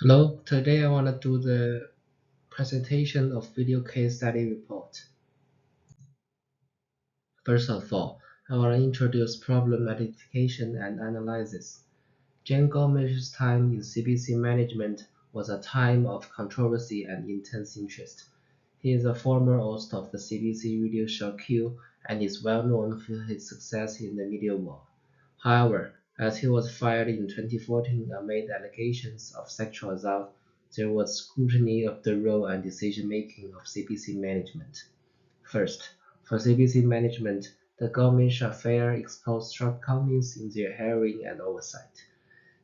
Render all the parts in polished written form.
Hello, today I want to do the presentation of video case study report. First of all, I want to introduce problem identification and analysis. Jane Gomez's time in CBC management was a time of controversy and intense interest. He is a former host of the CBC radio show Q and is well known for his success in the media world. However, as he was fired in 2014 amid allegations of sexual assault, there was scrutiny of the role and decision-making of CBC management. First, for CBC management, the Gomez affair exposed shortcomings in their hiring and oversight.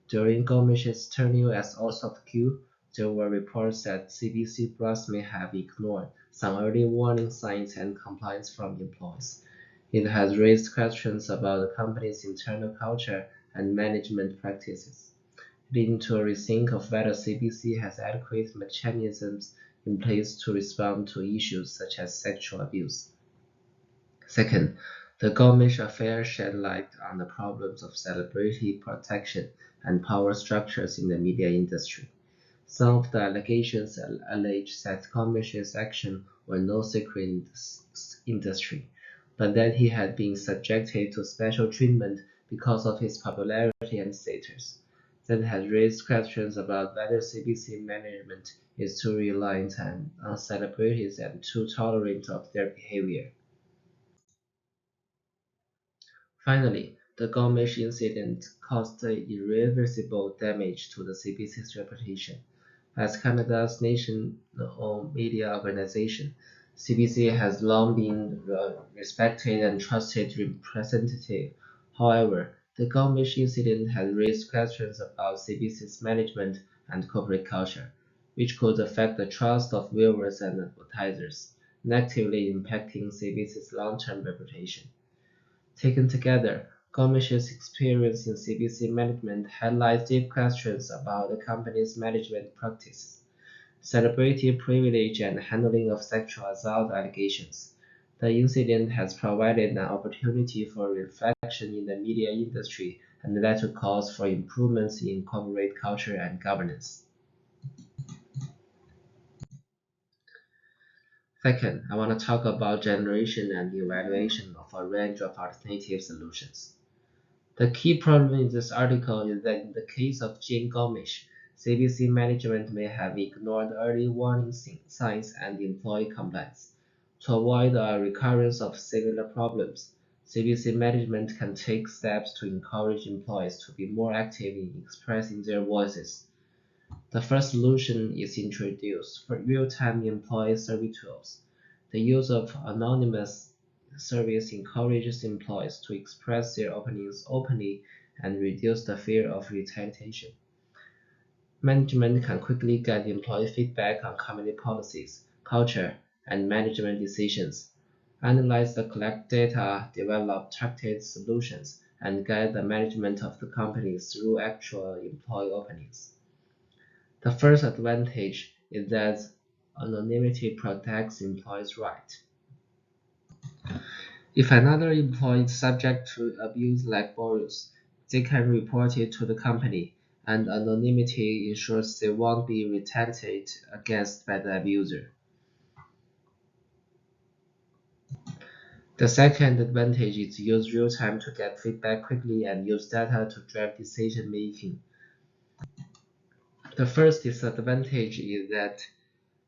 During Gomez's tenure as host of Q, there were reports that CBC brass may have ignored some early warning signs and complaints from employees. It has raised questions about the company's internal culture and management practices, leading to a rethink of whether CBC has adequate mechanisms in place to respond to issues such as sexual abuse. Second, the Gomez affair shed light on the problems of celebrity protection and power structures in the media industry. Some of the allegations allege that Gomez's actions were no secret in the industry, but that he had been subjected to special treatment because of his popularity and status. That has raised questions about whether CBC management is too reliant on celebrities and too tolerant of their behavior. Finally, the Gomez incident caused irreversible damage to the CBC's reputation. As Canada's nation-owned media organization, CBC has long been a respected and trusted representative. However, the Gomez incident has raised questions about CBC's management and corporate culture, which could affect the trust of viewers and advertisers, negatively impacting CBC's long-term reputation. Taken together, Gomez's experience in CBC management highlights deep questions about the company's management practices, celebrity privilege, and handling of sexual assault allegations. The incident has provided an opportunity for reflection in the media industry and led to calls for improvements in corporate culture and governance. Second, I want to talk about generation and evaluation of a range of alternative solutions. The key problem in this article is that in the case of Jane Gomez, CBC management may have ignored early warning signs and employee complaints. To avoid a recurrence of similar problems, CBC management can take steps to encourage employees to be more active in expressing their voices. The first solution is introduce for real-time employee survey tools. The use of anonymous surveys encourages employees to express their opinions openly and reduce the fear of retaliation. Management can quickly get employee feedback on company policies, culture, and management decisions, analyze the collected data, develop targeted solutions, and guide the management of the company through actual employee openings. The first advantage is that anonymity protects employees' rights. If another employee is subject to abuse like Boris, they can report it to the company, and anonymity ensures they won't be retaliated against by the abuser. The second advantage is to use real time to get feedback quickly and use data to drive decision making. The first disadvantage is that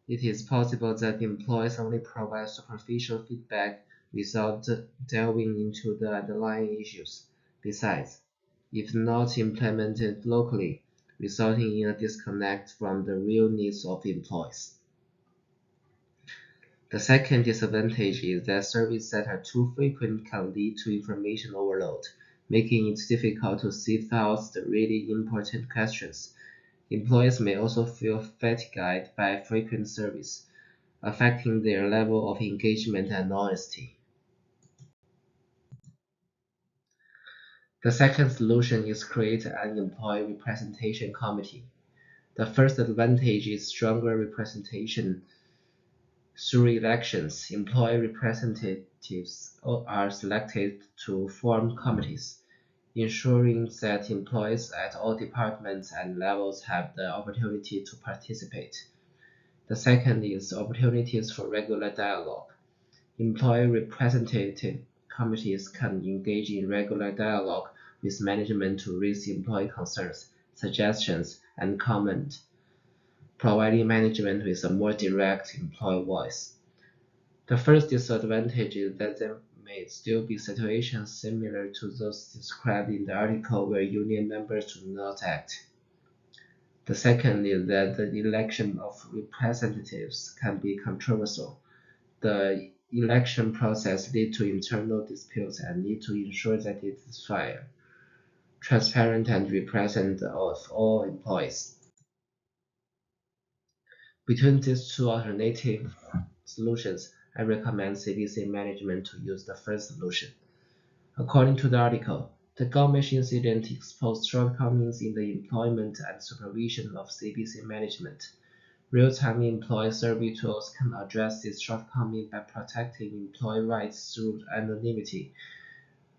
it is possible that employees only provide superficial feedback without delving into the underlying issues. Besides, if not implemented locally, resulting in a disconnect from the real needs of employees. The second disadvantage is that surveys that are too frequent can lead to information overload, making it difficult to sift out the really important questions. Employees may also feel fatigued by frequent surveys, affecting their level of engagement and honesty. The second solution is create an employee representation committee. The first advantage is stronger representation. Through elections, employee representatives are selected to form committees. ensuring that employees at all departments and levels have the opportunity to participate. The second is opportunities for regular dialogue. Employee representative committees can engage in regular dialogue with management to raise employee concerns, suggestions, and comment, providing management with a more direct employee voice. The first disadvantage is that there may still be situations similar to those described in the article where union members do not act. The second is that the election of representatives can be controversial. The election process leads to internal disputes and need to ensure that it is fair, transparent, and representative of all employees. Between these two alternative solutions, I recommend CBC management to use the first solution. According to the article, the Gaumesh incident exposed shortcomings in the employment and supervision of CBC management. Real-time employee survey tools can address this shortcoming by protecting employee rights through anonymity,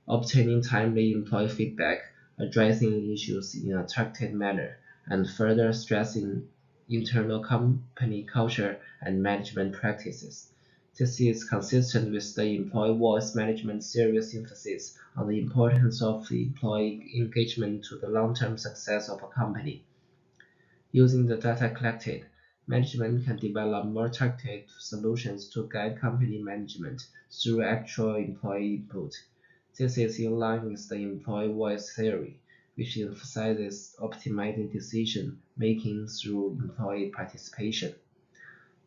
obtaining timely employee feedback, addressing issues in a targeted manner, and further stressing internal company culture and management practices. This is consistent with the employee voice management's serious emphasis on the importance of employee engagement to the long-term success of a company. Using the data collected, management can develop more targeted solutions to guide company management through actual employee input. This is in line with the employee voice theory, which emphasizes optimizing decision-making through employee participation.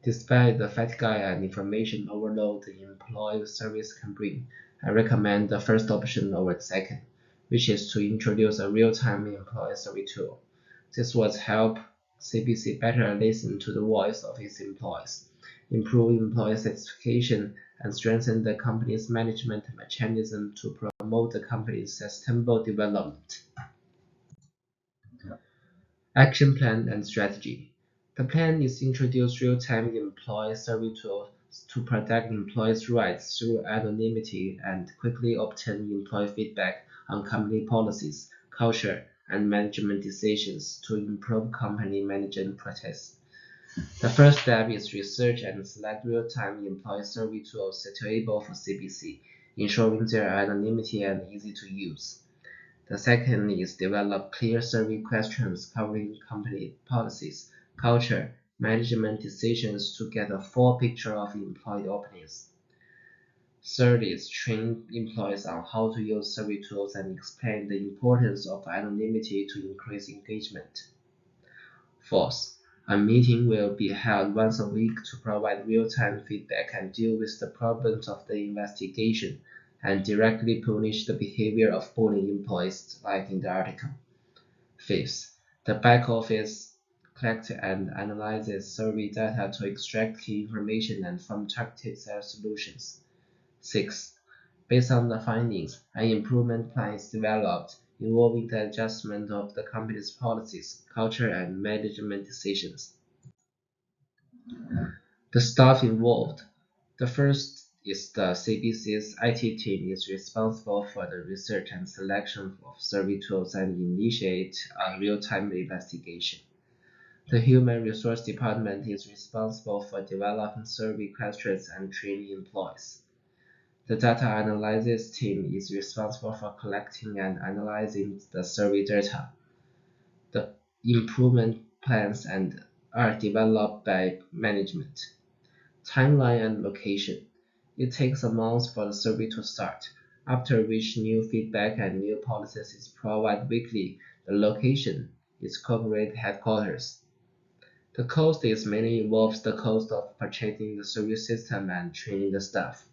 Despite the fatigue and information overload the employee service can bring, I recommend the first option over the second, which is to introduce a real-time employee survey tool. This would help CBC better listen to the voice of its employees, improve employee satisfaction, and strengthen the company's management mechanism to promote the company's sustainable development. Action plan and strategy. The plan is to introduce real-time employee survey tools to protect employees' rights through anonymity and quickly obtain employee feedback on company policies, culture, and management decisions to improve company management practice. The first step is research and select real-time employee survey tools suitable for CBC, ensuring their anonymity and easy to use. The second is develop clear survey questions covering company policies, culture, management decisions to get a full picture of employee opinions. Third is train employees on how to use survey tools and explain the importance of anonymity to increase engagement. Fourth, a meeting will be held once a week to provide real-time feedback and deal with the problems of the investigation and directly punish the behavior of bullying employees like in the article. Fifth, the back office collects and analyzes survey data to extract key information and form targeted solutions. Sixth, based on the findings, an improvement plan is developed involving the adjustment of the company's policies, culture, and management decisions. The staff involved. The first is the CBC's IT team is responsible for the research and selection of survey tools and initiate a real-time investigation. The Human Resource Department is responsible for developing survey questions and training employees. The data analysis team is responsible for collecting and analyzing the survey data. The improvement plans are developed by management. Timeline and location. It takes a month for the survey to start, after which new feedback and new policies is provided weekly. The location is corporate headquarters. The cost is mainly involves the cost of purchasing the survey system and training the staff.